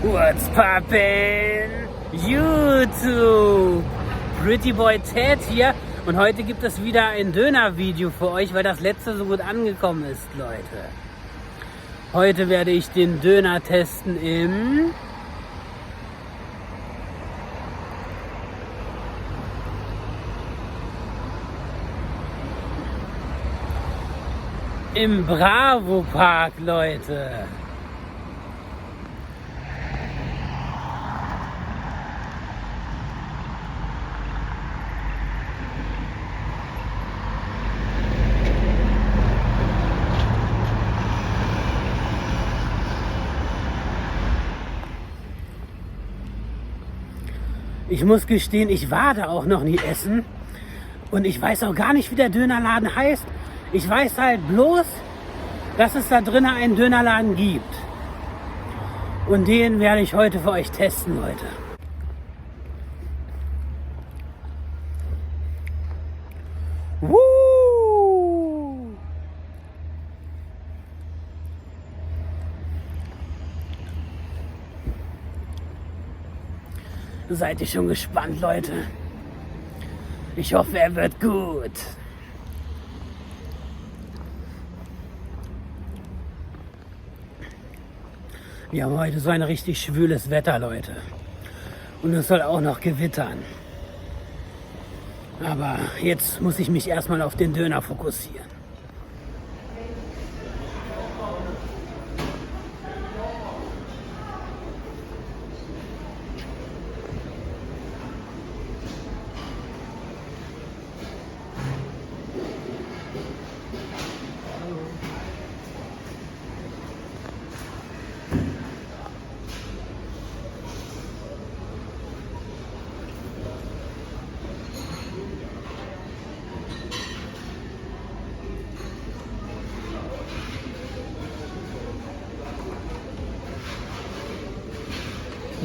What's poppin'? YouTube! Pretty Boy Ted hier und heute gibt es wieder ein Döner-Video für euch, weil das letzte so gut angekommen ist, Leute. Heute werde ich den Döner testen im Bravo Park, Leute. Ich muss gestehen, ich war da auch noch nie essen und ich weiß auch gar nicht, wie der Dönerladen heißt. Ich weiß halt bloß, dass es da drinnen einen Dönerladen gibt. Und den werde ich heute für euch testen, Leute. Seid ihr schon gespannt, Leute? Ich hoffe, er wird gut. Wir haben heute so ein richtig schwüles Wetter, Leute. Und es soll auch noch gewittern. Aber jetzt muss ich mich erstmal auf den Döner fokussieren.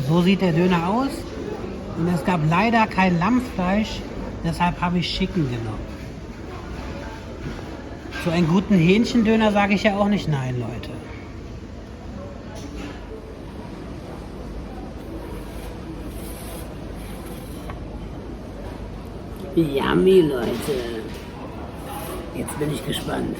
So sieht der Döner aus und es gab leider kein Lammfleisch, deshalb habe ich Chicken genommen. So einen guten Hähnchendöner sage ich ja auch nicht nein, Leute. Yummy, Leute. Jetzt bin ich gespannt.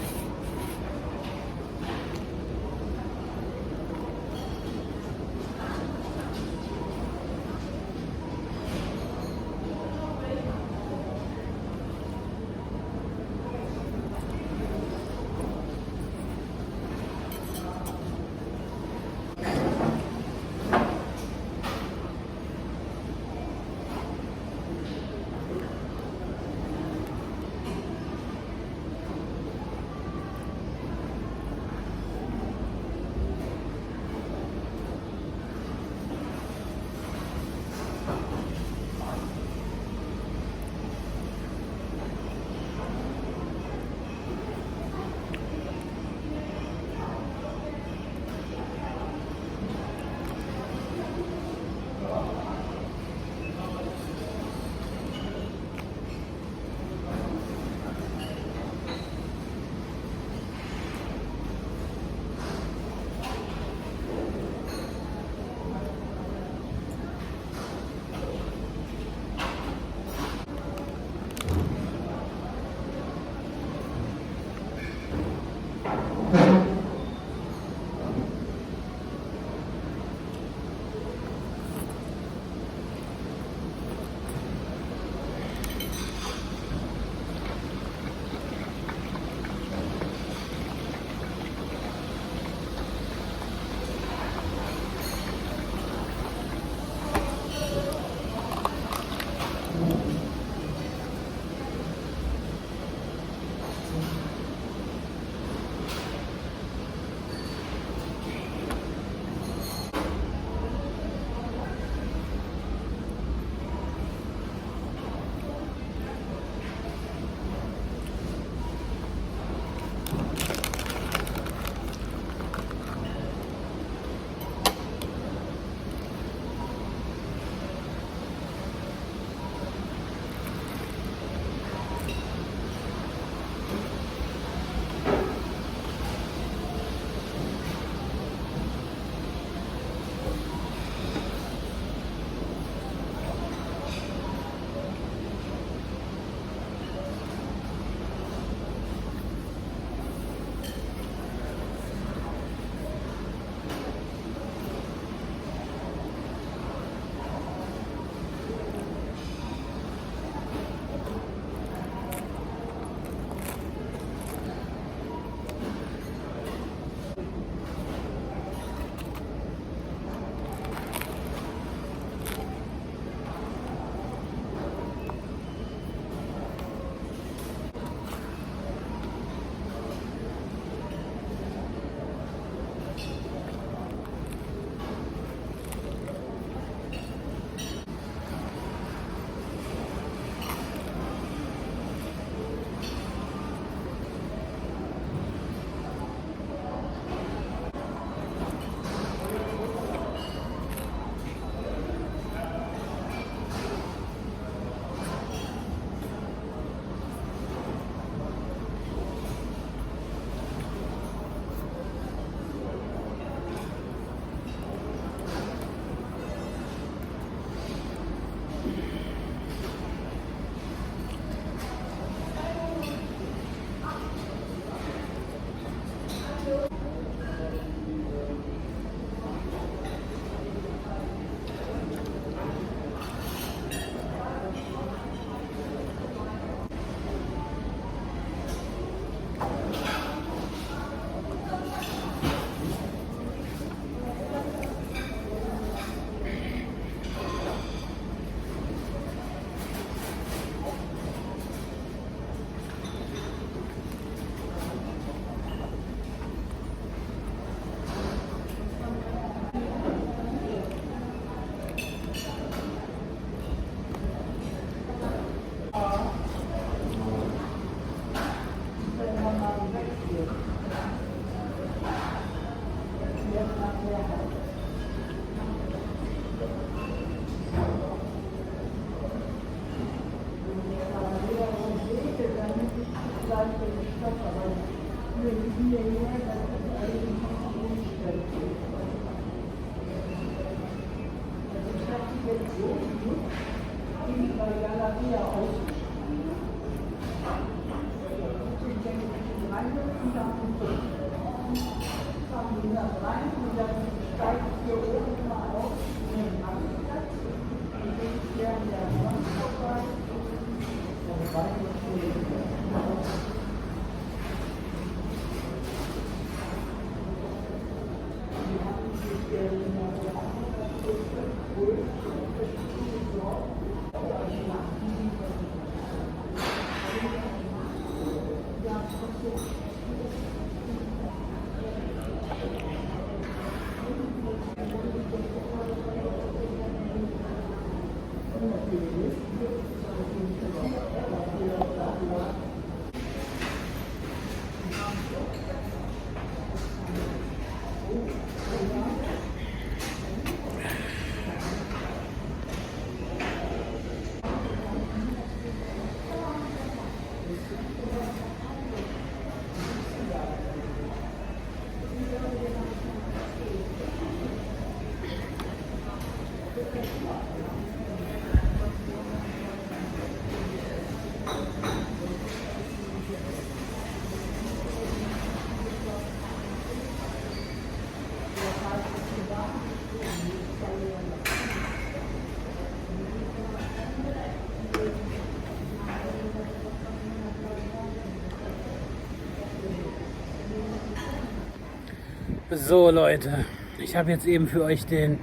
So Leute, ich habe jetzt eben für euch den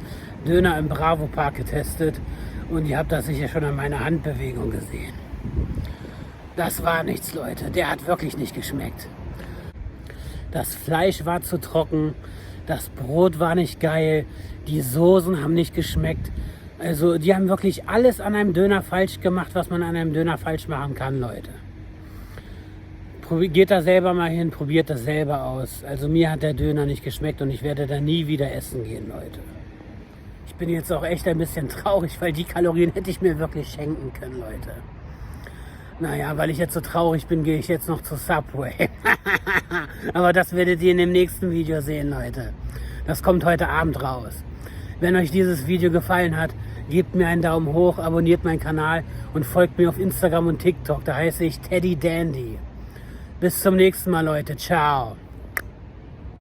Döner im Bravo Park getestet und ihr habt das sicher schon an meiner Handbewegung gesehen. Das war nichts, Leute. Der hat wirklich nicht geschmeckt. Das Fleisch war zu trocken, das Brot war nicht geil, die Soßen haben nicht geschmeckt. Also die haben wirklich alles an einem Döner falsch gemacht, was man an einem Döner falsch machen kann, Leute. Geht da selber mal hin, probiert das selber aus. Also mir hat der Döner nicht geschmeckt und ich werde da nie wieder essen gehen, Leute. Ich bin jetzt auch echt ein bisschen traurig, weil die Kalorien hätte ich mir wirklich schenken können, Leute. Naja, weil ich jetzt so traurig bin, gehe ich jetzt noch zu Subway. Aber das werdet ihr in dem nächsten Video sehen, Leute. Das kommt heute Abend raus. Wenn euch dieses Video gefallen hat, gebt mir einen Daumen hoch, abonniert meinen Kanal und folgt mir auf Instagram und TikTok. Da heiße ich Teddy Dandy. Bis zum nächsten Mal, Leute. Ciao.